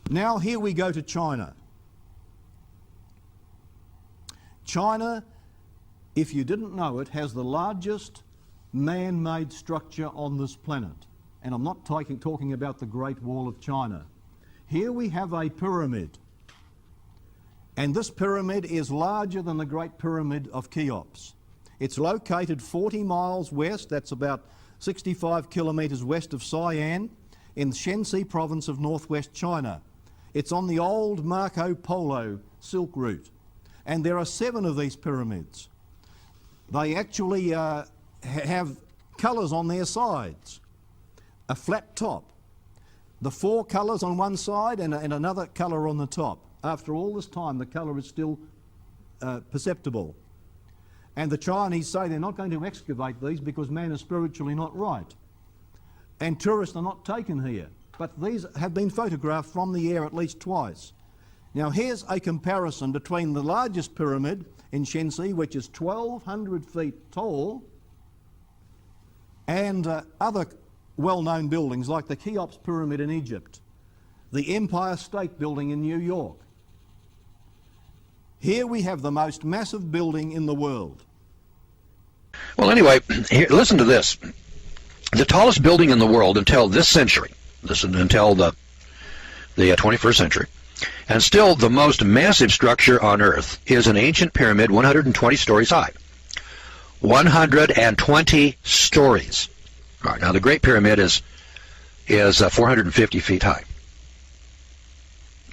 Now here we go to China. China, if you didn't know it, has the largest man-made structure on this planet. And I'm not talking about the Great Wall of China. Here we have a pyramid. And this pyramid is larger than the Great Pyramid of Cheops. It's located 40 miles west, that's about 65 kilometres west of Xi'an, in Shenxi province of northwest China. It's on the old Marco Polo Silk Route. And there are 7 of these pyramids. They actually have colours on their sides. A flat top. The 4 colours on one side and another colour on the top. After all this time, the colour is still perceptible. And the Chinese say they're not going to excavate these because man is spiritually not right. And tourists are not taken here. But these have been photographed from the air at least twice. Now here's a comparison between the largest pyramid in Shenxi, which is 1,200 feet tall, and other well-known buildings like the Cheops Pyramid in Egypt, the Empire State Building in New York. Here we have the most massive building in the world. Well, anyway, here, listen to this. The tallest building in the world until this century, until the 21st century, and still the most massive structure on Earth, is an ancient pyramid 120 stories high. 120 stories. All right, now the Great Pyramid is 450 feet high.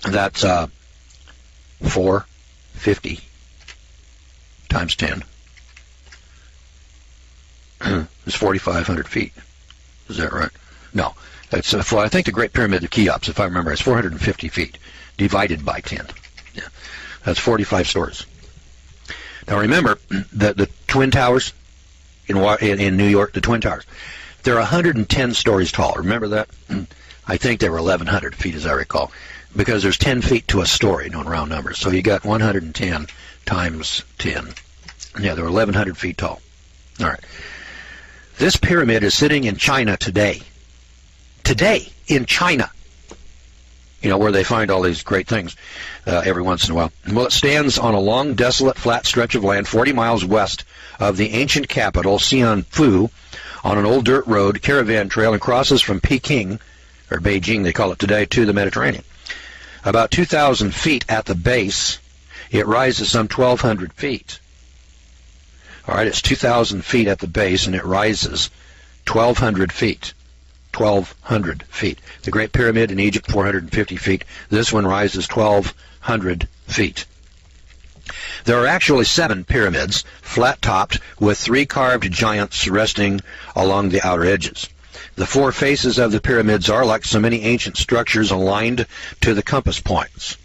That's 450 times 10. It's 4,500 feet. Is that right? No. That's I think the Great Pyramid of Cheops, if I remember, is 450 feet divided by 10. Yeah, that's 45 stories. Now remember that the Twin Towers in New York, the Twin Towers, they're 110 stories tall. Remember that? I think they were 1,100 feet, as I recall, because there's 10 feet to a story, known round numbers. So you got 110 times 10. Yeah, they're 1,100 feet tall. All right. This pyramid is sitting in China today. Today, in China. You know, where they find all these great things every once in a while. Well, it stands on a long, desolate, flat stretch of land 40 miles west of the ancient capital, Xianfu, on an old dirt road, caravan trail, and crosses from Peking, or Beijing they call it today, to the Mediterranean. About 2,000 feet at the base, it rises some 1,200 feet. All right, it's 2,000 feet at the base, and it rises 1,200 feet. 1,200 feet. The Great Pyramid in Egypt, 450 feet. This one rises 1,200 feet. There are actually 7 pyramids, flat-topped, with 3 carved giants resting along the outer edges. The 4 faces of the pyramids are, like so many ancient structures, aligned to the compass points.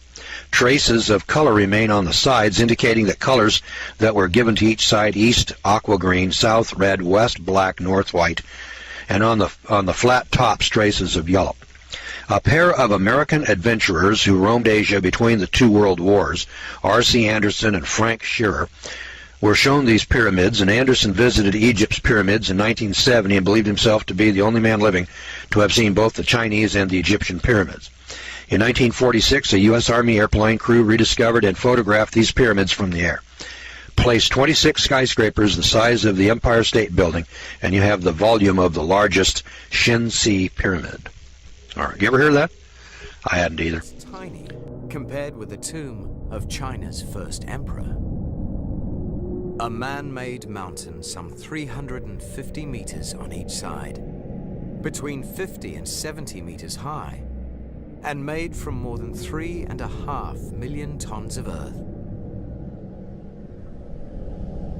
Traces of color remain on the sides, indicating that colors that were given to each side: east, aqua green; south, red; west, black; north, white; and on the flat tops, traces of yellow. A pair of American adventurers who roamed Asia between the 2 world wars, R.C. Anderson and Frank Shearer, were shown these pyramids, and Anderson visited Egypt's pyramids in 1970 and believed himself to be the only man living to have seen both the Chinese and the Egyptian pyramids. In 1946, a U.S. Army airplane crew rediscovered and photographed these pyramids from the air. Place 26 skyscrapers the size of the Empire State Building, and you have the volume of the largest Shenxi pyramid. All right, you ever hear that? I hadn't either. It's tiny compared with the tomb of China's first emperor. A man-made mountain some 350 meters on each side, between 50 and 70 meters high, and made from more than 3.5 million tons of earth.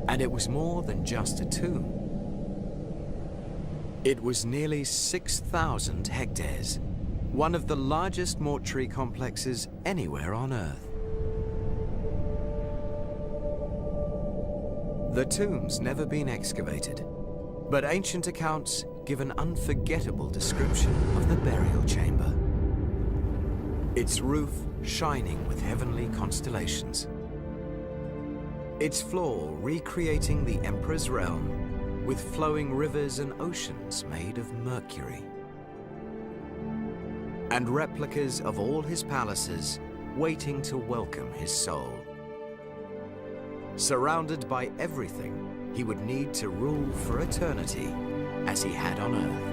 And it was more than just a tomb. It was nearly 6,000 hectares, one of the largest mortuary complexes anywhere on Earth. The tomb's never been excavated, but ancient accounts give an unforgettable description of the burial chamber. Its roof shining with heavenly constellations. Its floor recreating the emperor's realm with flowing rivers and oceans made of mercury. and replicas of all his palaces waiting to welcome his soul. Surrounded by everything he would need to rule for eternity as he had on Earth.